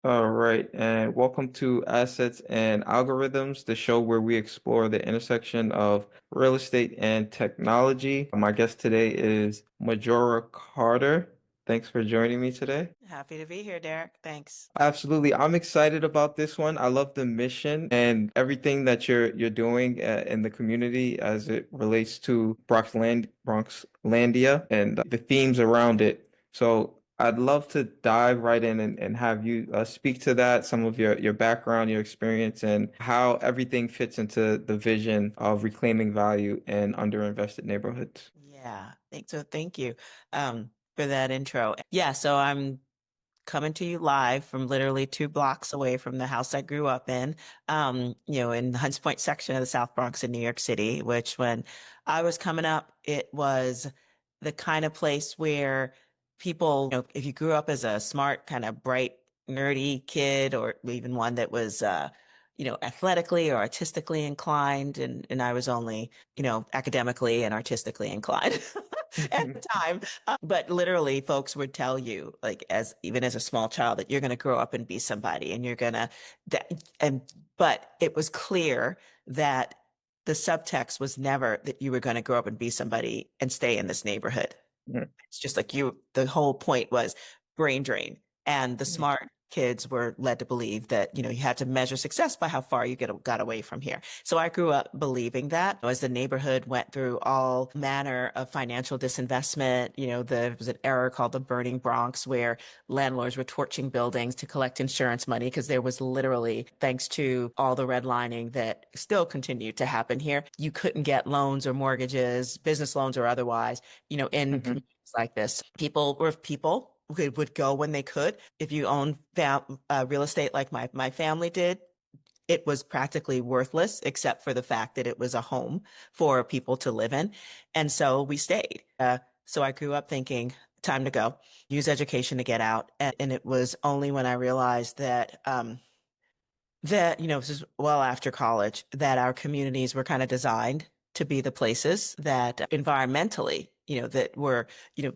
All right, and welcome to Assets and Algorithms, the show where we explore the intersection of real estate and technology. My guest today is Majora Carter. Thanks for joining me today. Happy to be here, Derek. Thanks. Absolutely. I'm excited about this one. I love the mission and everything that you're doing in the community as it relates to Bronxlandia and the themes around it. So I'd love to dive right in and have you speak to that, some of your background, your experience, and how everything fits into the vision of reclaiming value in underinvested neighborhoods. Yeah, thank you for that intro. Yeah, so I'm coming to you live from literally 2 blocks away from the house I grew up in, in the Hunts Point section of the South Bronx in New York City, which when I was coming up, it was the kind of place where people, if you grew up as a smart, kind of bright, nerdy kid, or even one that was, athletically or artistically inclined, and I was only, academically and artistically inclined. At the time. But literally, folks would tell you, like, as even as a small child, that you're going to grow up and be somebody, and you're going to, that, and, but it was clear that the subtext was never that you were going to grow up and be somebody and stay in this neighborhood. It's just like the whole point was brain drain. And the smart kids were led to believe that, you had to measure success by how far you got away from here. So I grew up believing that as the neighborhood went through all manner of financial disinvestment. There was an era called the Burning Bronx where landlords were torching buildings to collect insurance money because there was literally, thanks to all the redlining that still continued to happen here, you couldn't get loans or mortgages, business loans or otherwise, in Mhm. communities like this. People were people who would go when they could. If you own real estate like my family did, it was practically worthless except for the fact that it was a home for people to live in. And so we stayed. So I grew up thinking, time to go, use education to get out. And it was only when I realized that this is well after college, that our communities were kind of designed to be the places that environmentally, that were,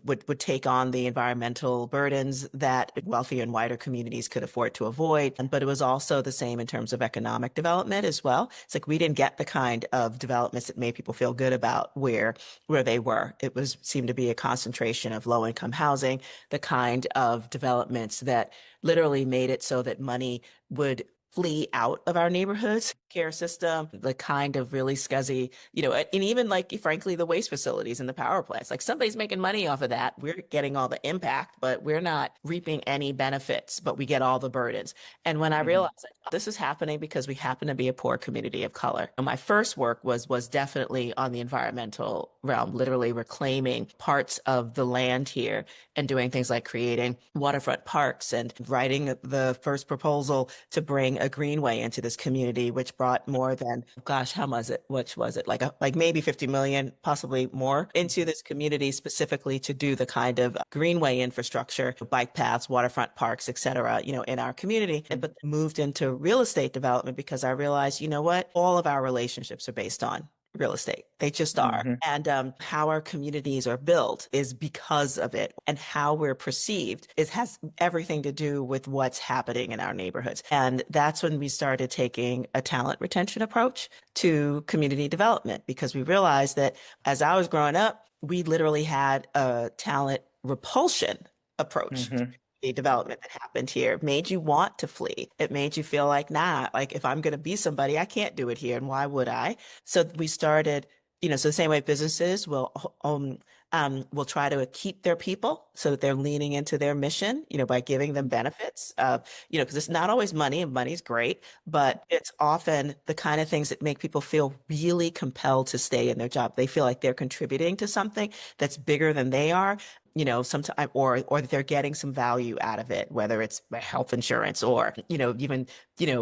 would take on the environmental burdens that wealthier and wider communities could afford to avoid. But it was also the same in terms of economic development as well. It's like we didn't get the kind of developments that made people feel good about where they were. It was seemed to be a concentration of low income housing, the kind of developments that literally made it so that money would flee out of our neighborhoods care system, the kind of really scuzzy, and even like frankly the waste facilities and the power plants. Like somebody's making money off of that. We're getting all the impact, but we're not reaping any benefits, but we get all the burdens. And when I Mhm. realized like, this is happening because we happen to be a poor community of color. And my first work was definitely on the environmental realm, literally reclaiming parts of the land here and doing things like creating waterfront parks and writing the first proposal to bring a greenway into this community, which brought more than, gosh, how was it? Which was it? Like maybe 50 million, possibly more into this community specifically to do the kind of greenway infrastructure, bike paths, waterfront parks, et cetera, in our community. But moved into real estate development because I realized, you know what? All of our relationships are based on real estate. They just are. Mhm. And how our communities are built is because of it. And how we're perceived has everything to do with what's happening in our neighborhoods. And that's when we started taking a talent retention approach to community development because we realized that as I was growing up, we literally had a talent repulsion approach Mhm. the development that happened here. It made you want to flee. It made you feel like, nah, like if I'm going to be somebody, I can't do it here. And why would I? So we started, so the same way businesses will try to keep their people so that they're leaning into their mission, by giving them benefits. Because it's not always money and money's great, but it's often the kind of things that make people feel really compelled to stay in their job. They feel like they're contributing to something that's bigger than they are, sometimes or that they're getting some value out of it, whether it's health insurance or, even,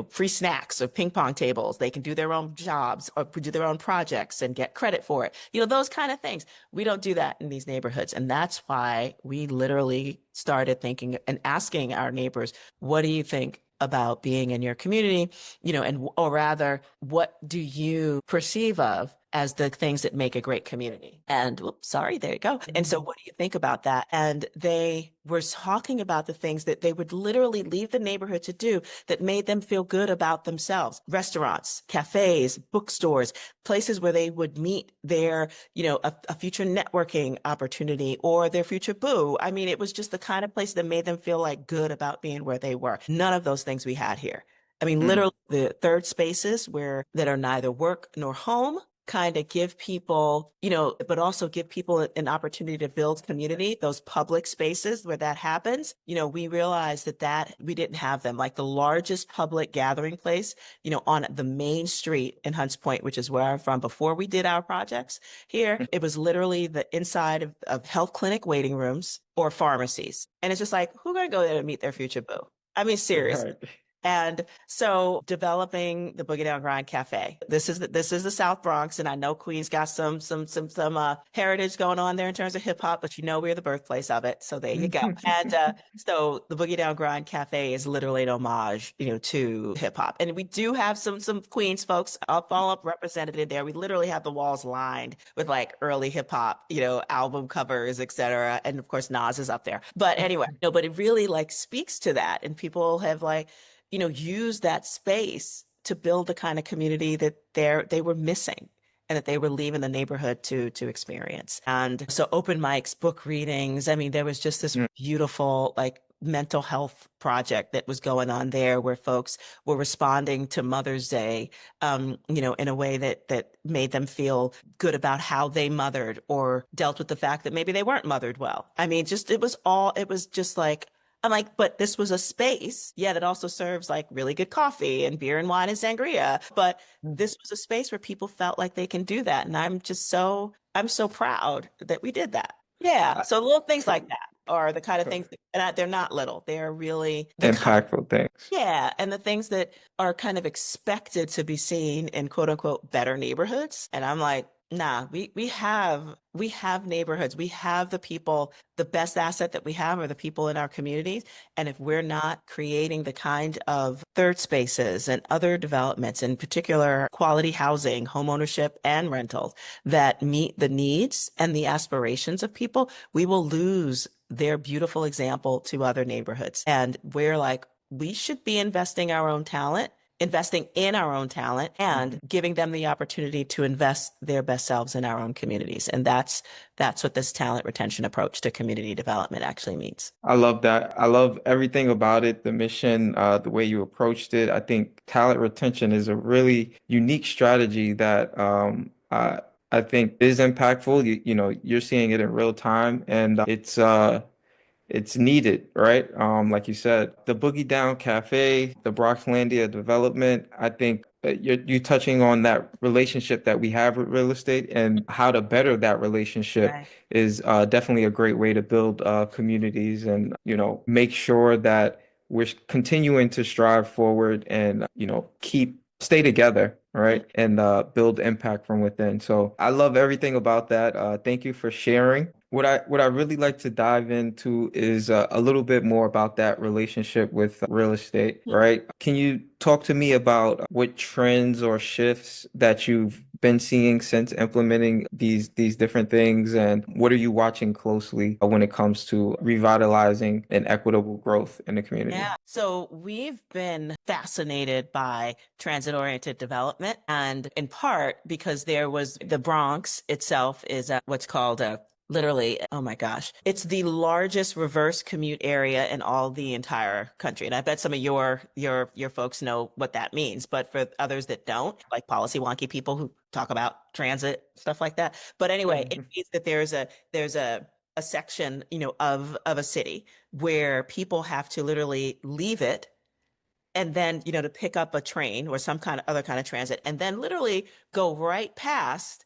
free snacks or ping pong tables. They can do their own jobs or do their own projects and get credit for it. Those kind of things. We don't do that in these neighborhoods. And that's why we literally started thinking and asking our neighbors, what do you think about being in your community? And or rather, what do you perceive of as the things that make a great community. And whoops, sorry, there you go. And so what do you think about that? And they were talking about the things that they would literally leave the neighborhood to do that made them feel good about themselves. Restaurants, cafes, bookstores, places where they would meet their, a future networking opportunity or their future boo. I mean, it was just the kind of place that made them feel like good about being where they were. None of those things we had here. I mean, Mm. literally the third spaces that are neither work nor home kind of give people, but also give people an opportunity to build community, those public spaces where that happens. We realized that we didn't have them. Like the largest public gathering place, on the main street in Hunts Point, which is where I'm from, before we did our projects here, it was literally the inside of health clinic waiting rooms or pharmacies. And it's just like, who gonna go there to meet their future boo? I mean, seriously. Right. And so developing the Boogie Down Grind Cafe. This is the South Bronx, and I know Queens got some heritage going on there in terms of hip hop, but we're the birthplace of it. So there you go. And so the Boogie Down Grind Cafe is literally an homage, to hip hop. And we do have some Queens folks all up represented in there. We literally have the walls lined with like early hip hop, album covers, etc. And of course Nas is up there. But anyway, no, but it really like speaks to that, and people have like use that space to build the kind of community that they were missing and that they were leaving the neighborhood to experience. And so open mics, book readings. I mean, there was just this Mm. beautiful like mental health project that was going on there where folks were responding to Mother's Day, in a way that made them feel good about how they mothered or dealt with the fact that maybe they weren't mothered well. I mean, it was just like, I'm like, but this was a space, yeah, that also serves like really good coffee and beer and wine and sangria. But this was a space where people felt like they can do that. And I'm so proud that we did that. Yeah. I- So little things like that are the kind of things, they're not little. They're really the kind, Impactful things. yeah. And the things that are kind of expected to be seen in quote unquote better neighborhoods. And I'm like, nah, we have neighborhoods. We have the people. The best asset that we have are the people in our communities. And if we're not creating the kind of third spaces and other developments, in particular quality housing, home ownership, and rentals that meet the needs and the aspirations of people, we will lose their beautiful example to other neighborhoods. And we're like, we should be investing in our own talent and giving them the opportunity to invest their best selves in our own communities. And that's what this talent retention approach to community development actually means. I love that. I love everything about it, the mission, the way you approached it. I think talent retention is a really unique strategy that I think is impactful. You're seeing it in real time, and it's needed, right? Like you said, the Boogie Down Cafe, the Bronxlandia development, I think you're touching on that relationship that we have with real estate and how to better that relationship Right. is definitely a great way to build communities and, make sure that we're continuing to strive forward and, stay together, Mhm. right? And build impact from within. So I love everything about that. Thank you for sharing. What I really like to dive into is a little bit more about that relationship with real estate, right? Can you talk to me about what trends or shifts that you've been seeing since implementing these different things, and what are you watching closely when it comes to revitalizing and equitable growth in the community? Yeah. So we've been fascinated by transit-oriented development, and in part because there was the Bronx itself is what's called a literally, oh my gosh, it's the largest reverse commute area in all the entire country. And I bet some of your folks know what that means, but for others that don't, like policy wonky people who talk about transit, stuff like that. But anyway, it means that there's a section, of a city where people have to literally leave it and then, to pick up a train or some kind of other kind of transit and then literally go right past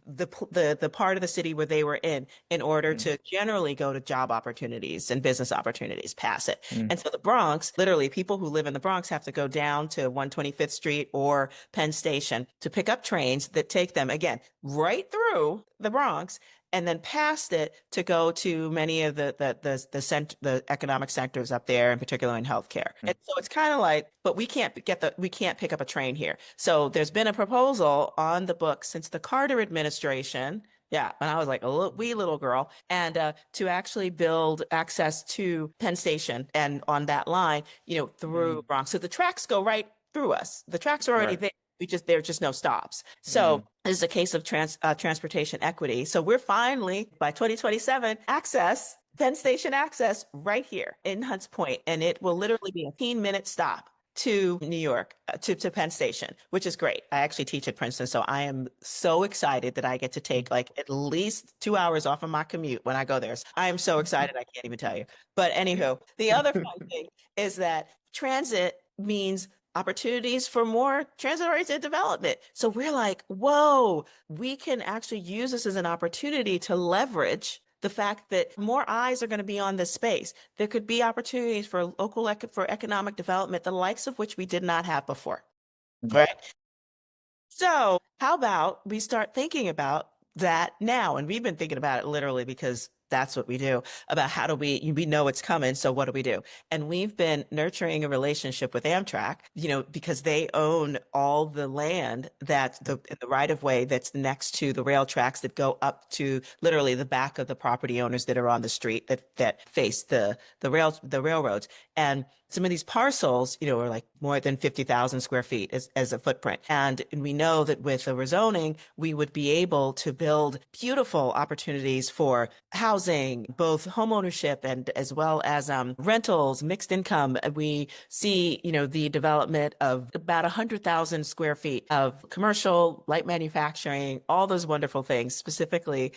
the part of the city where they were in order Mm, to generally go to job opportunities and business opportunities pass it. mm, And so the Bronx, literally people who live in the Bronx have to go down to 125th Street or Penn Station to pick up trains that take them again right through the Bronx and then past it to go to many of the economic sectors up there, in particular in healthcare. And so it's kind of like, but we can't pick up a train here. So there's been a proposal on the book since the Carter administration. Yeah, when I was like a wee little girl, and to actually build access to Penn Station and on that line, through Mm. Bronx. So the tracks go right through us. The tracks are already Right. there. There's just no stops. So Mm. this is a case of transportation equity. So we're finally by 2027 access Penn Station access right here in Hunts Point, and it will literally be a 15-minute stop to New York, to Penn Station, which is great. I actually teach at Princeton, so I am so excited that I get to take like at least 2 hours off of my commute when I go there. I am so excited, I can't even tell you. But anywho, the other fun thing is that transit means opportunities for more transit-oriented development. So we're like, whoa, we can actually use this as an opportunity to leverage the fact that more eyes are going to be on this space. There could be opportunities for for economic development, the likes of which we did not have before. Right. So how about we start thinking about that now? And we've been thinking about it literally because that's what we do, about how do we know it's coming. So what do we do? And we've been nurturing a relationship with Amtrak, because they own all the land that's the right of way that's next to the rail tracks that go up to literally the back of the property owners that are on the street that face the railroads. And some of these parcels, are like more than 50,000 square feet as a footprint. And we know that with the rezoning, we would be able to build beautiful opportunities for housing, both homeownership and as well as rentals, mixed income. We see, the development of about 100,000 square feet of commercial, light manufacturing, all those wonderful things, specifically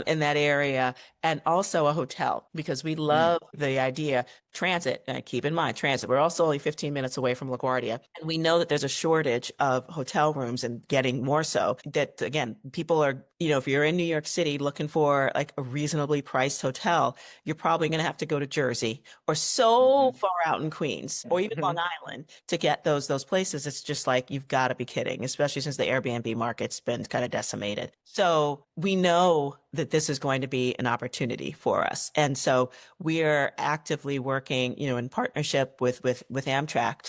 in that area, and also a hotel, because we Mm. love the idea. Transit, and keep in mind, transit. We're also only 15 minutes away from LaGuardia. And we know that there's a shortage of hotel rooms and getting more so. That, again, people are, if you're in New York City looking for like a reasonably priced hotel, you're probably going to have to go to Jersey or so Mhm. far out in Queens or even Long Island to get those places. It's just like, you've got to be kidding, especially since the Airbnb market's been kind of decimated. So we know that this is going to be an opportunity for us. And so we're actively working, in partnership with Amtrak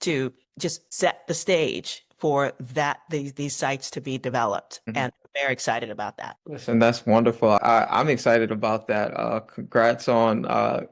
to just set the stage for these sites to be developed. Mhm. And I'm very excited about that. Listen, that's wonderful. I'm excited about that. Congrats on that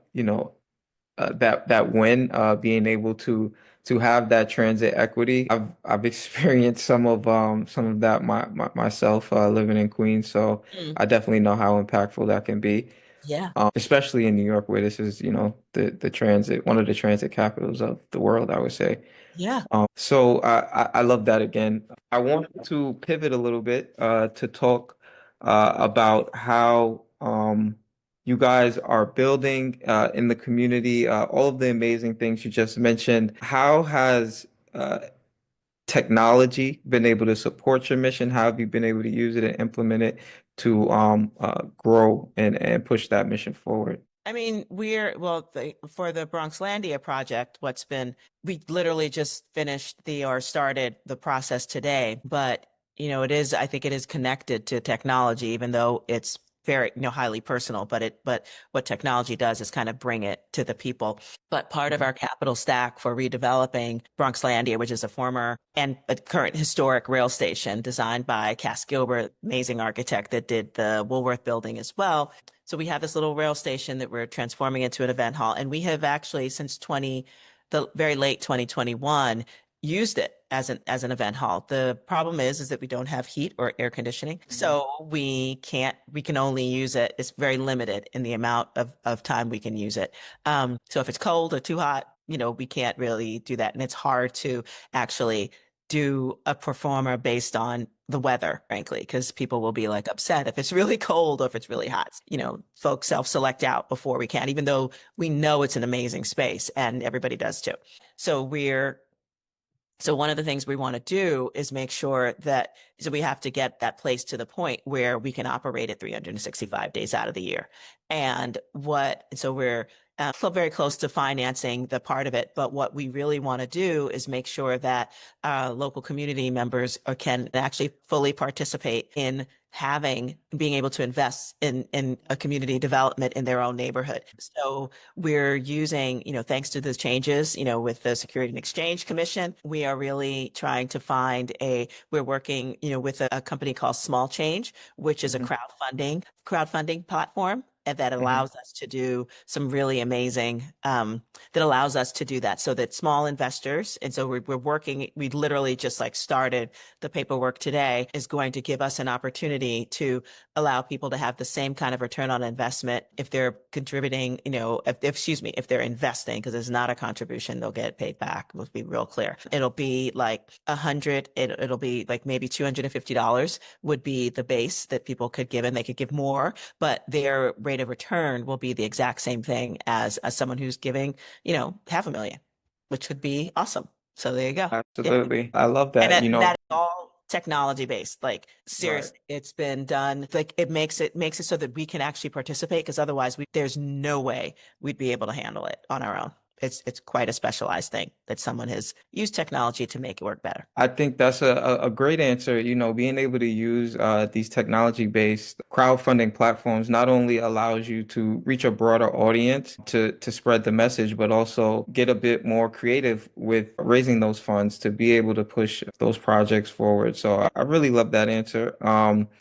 win, being able to have that transit equity. I've experienced some of that myself, living in Queens, so Mm, I definitely know how impactful that can be. yeah. Especially in New York, where this is, the transit, one of the transit capitals of the world, I would say. Yeah. So I love that again. I want to pivot a little bit to talk about how you guys are building in the community, all of the amazing things you just mentioned. How has technology been able to support your mission? How have you been able to use it and implement it to grow and push that mission forward? I mean, for the Bronxlandia project, we literally just started the process today, but I think it is connected to technology, even though it's very, highly personal, but what technology does is kind of bring it to the people. But part of our capital stack for redeveloping Bronxlandia, which is a former and a current historic rail station designed by Cass Gilbert, amazing architect that did the Woolworth building as well. So we have this little rail station that we're transforming into an event hall. And we have actually since the very late 2021 used it as an event hall. The problem is that we don't have heat or air conditioning. So we can only use it. It's very limited in the amount of time we can use it. So if it's cold or too hot, we can't really do that. And it's hard to actually do a performer based on the weather, frankly, because people will be like upset if it's really cold or if it's really hot. Folks self-select out before we can, even though we know it's an amazing space and everybody does too. So one of the things we want to do is make sure that so we have to get that place to the point where we can operate it 365 days out of the year. And so we're still very close to financing the part of it. But what we really want to do is make sure that local community members can actually fully participate in being able to invest in a community development in their own neighborhood. So we're using, thanks to the changes, with the Security and Exchange Commission, we are really trying to we're working, with a company called Small Change, which is a Hmm. crowdfunding platform. And that Hmm. allows us to do some really amazing, that allows us to do that so that small investors, and so we're working, we literally just like started the paperwork today, is going to give us an opportunity to allow people to have the same kind of return on investment if they're contributing, excuse me, if they're investing, because it's not a contribution, they'll get paid back. Let's be real clear. It'll be like it'll be like maybe $250 would be the base that people could give, and they could give more, but their rate of return will be the exact same thing as someone who's giving, half a million, which would be awesome. So there you go. Yeah. Absolutely. I love And that. that's all technology based. Like Right. seriously, it's been done. Like it makes it so that we can actually participate, because otherwise there's no way we'd be able to handle it on our own. It's quite a specialized thing that someone has used technology to make it work better. I think that's a great answer. Being able to use these technology-based crowdfunding platforms not only allows you to reach a broader audience to spread the message, but also get a bit more creative with raising those funds to be able to push those projects forward. So I really love that answer.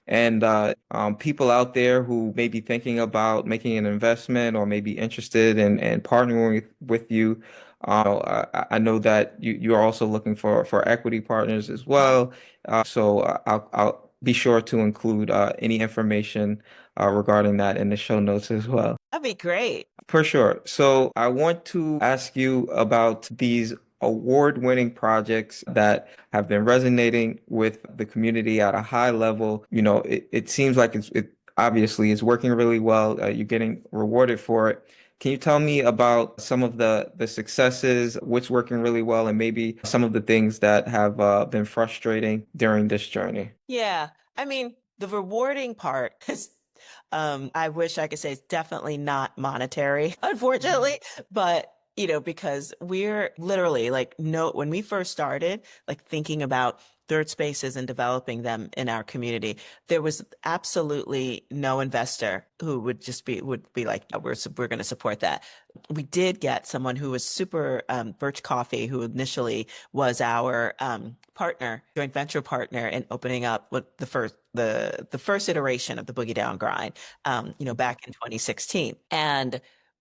And people out there who may be thinking about making an investment or maybe interested in partnering with you. I know that you are also looking for equity partners as well. So I'll be sure to include any information regarding that in the show notes as well. That'd be great. For sure. So I want to ask you about these award-winning projects that have been resonating with the community at a high level. It seems like it obviously is working really well. You're getting rewarded for it. Can you tell me about some of the successes, what's working really well, and maybe some of the things that have been frustrating during this journey? Yeah. I mean, the rewarding part is, I wish I could say it's definitely not monetary, unfortunately, but because we're literally like, no, when we first started, like thinking about third spaces and developing them in our community, there was absolutely no investor who would be like, "Oh, we're going to support that." We did get someone who was super, Birch Coffee, who initially was our joint venture partner in opening up what the first iteration of the Boogie Down grind, back in 2016.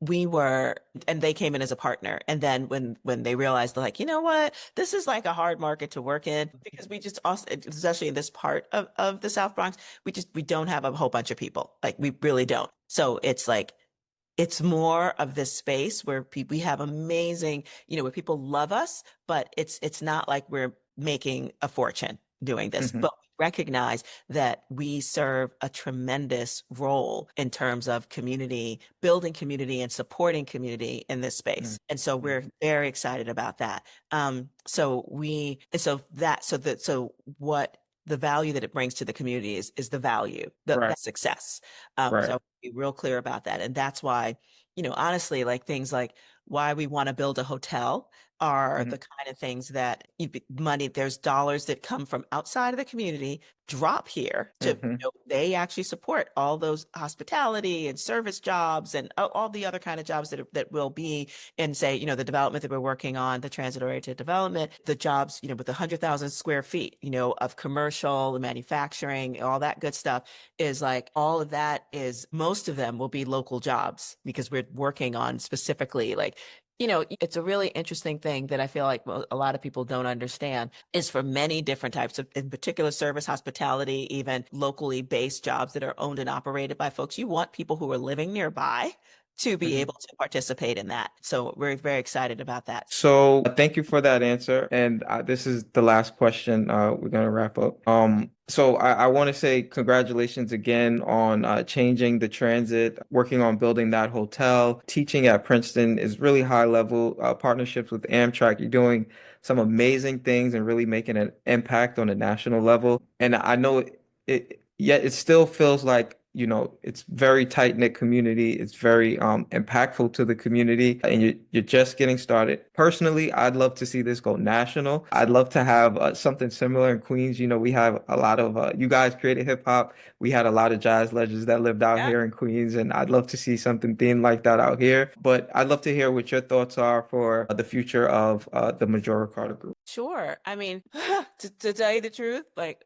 We were, and they came in as a partner. And then when they realized, they're like, you know what, this is like a hard market to work in, because we just also, especially in this part of the South Bronx, we don't have a whole bunch of people. Like we really don't. So it's like it's more of this space where we have amazing, where people love us, but it's not like we're making a fortune doing this. Hmm. But we recognize that we serve a tremendous role in terms of community, building community and supporting community in this space. And so we're very excited about that. So what the value that it brings to the community is the value, the Right, success. right. So be real clear about that. And that's why, honestly, like things like why we want to build a hotel are Hmm. the kind of things that there's dollars that come from outside of the community, drop here to, Hmm. they actually support all those hospitality and service jobs and all the other kind of jobs that will be in, say, the development that we're working on, the transit oriented development, the jobs, with 100,000 square feet, of commercial manufacturing, all that good stuff, is like all of that is, most of them will be local jobs, because we're working on specifically like, it's a really interesting thing that I feel like a lot of people don't understand, is for many different types of, in particular, service, hospitality, even locally based jobs that are owned and operated by folks. You want people who are living nearby to be Hmm. able to participate in that. So we're very excited about that. So thank you for that answer. And this is the last question. We're gonna wrap up. So I want to say congratulations again on changing the transit, working on building that hotel. Teaching at Princeton is really high level. Partnerships with Amtrak. You're doing some amazing things and really making an impact on a national level. And I know yet it still feels like it's very tight-knit community. It's very impactful to the community, and you're just getting started. Personally, I'd love to see this go national. I'd love to have something similar in Queens. We have a lot of you guys created hip hop. We had a lot of jazz legends that lived out Yeah. here in Queens, and I'd love to see something themed like that out here. But I'd love to hear what your thoughts are for the future of the Majora Carter group. Sure. I mean, to tell you the truth, like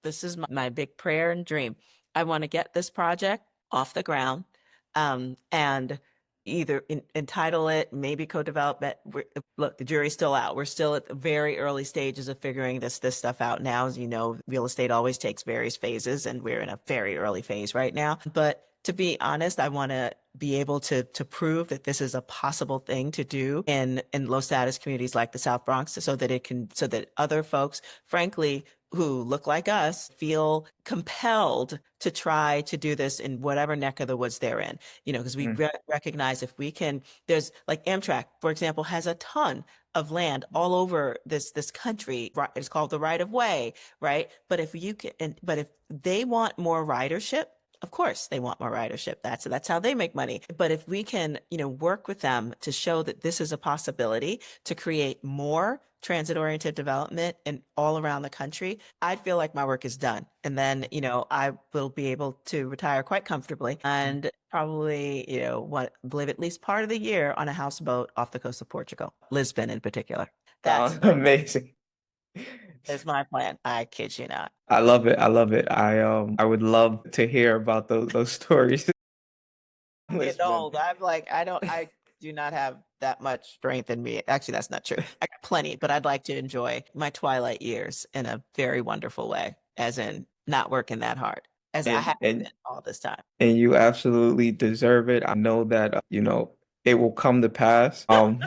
this is my big prayer and dream. I want to get this project off the ground, and either entitle it, maybe co-develop it. Look, the jury's still out. We're still at the very early stages of figuring this stuff out now. As you know, real estate always takes various phases, and we're in a very early phase right now. But to be honest, I want to be able to prove that this is a possible thing to do in low status communities like the South Bronx, so that other folks, frankly, who look like us feel compelled to try to do this in whatever neck of the woods they're in. Because we recognize if we can, there's like Amtrak, for example, has a ton of land all over this country. It's called the right of way, right? But if they want more ridership, of course they want more ridership. That's how they make money. But if we can, work with them to show that this is a possibility to create more transit-oriented development in all around the country, I'd feel like my work is done. And then, I will be able to retire quite comfortably and probably, live at least part of the year on a houseboat off the coast of Portugal, Lisbon in particular. Sounds amazing. That's my plan. I kid you not. I love it. I love it. I would love to hear about those stories. Getting Lisbon. old. I do not have that much strength in me. Actually, that's not true. I got plenty, but I'd like to enjoy my twilight years in a very wonderful way, as in not working that hard, as I And have and been all this time. and you absolutely deserve it. I know that it will come to pass. I'm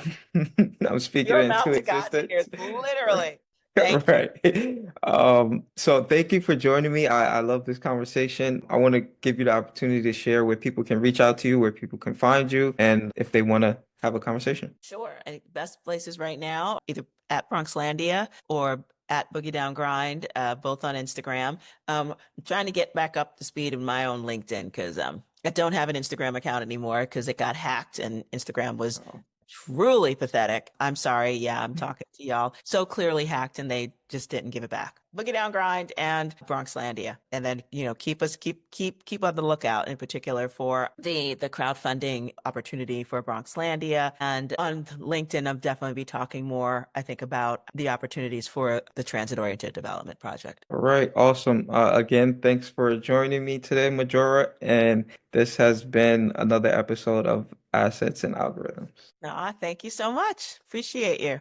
speaking Your it into mouth to God's ears, existence. literally. Thank you. Right. So thank you for joining me. I love this conversation. I want to give you the opportunity to share where people can reach out to you, where people can find you, and if they want to have a conversation. Sure. I think best places right now, either at Bronxlandia or at Boogie Down Grind, both on Instagram. I'm trying to get back up to speed in my own LinkedIn because I don't have an Instagram account anymore because it got hacked and Instagram was Oh. truly pathetic. I'm sorry. Yeah, I'm talking to y'all. So clearly hacked and they just didn't give it back. Boogie Down Grind and Bronxlandia. And then, keep on the lookout in particular for the crowdfunding opportunity for Bronxlandia. And on LinkedIn, I'll definitely be talking more, I think, about the opportunities for the transit-oriented development project. All right, awesome. Again, thanks for joining me today, Majora. And this has been another episode of Assets and Algorithms. No, thank you so much. Appreciate you.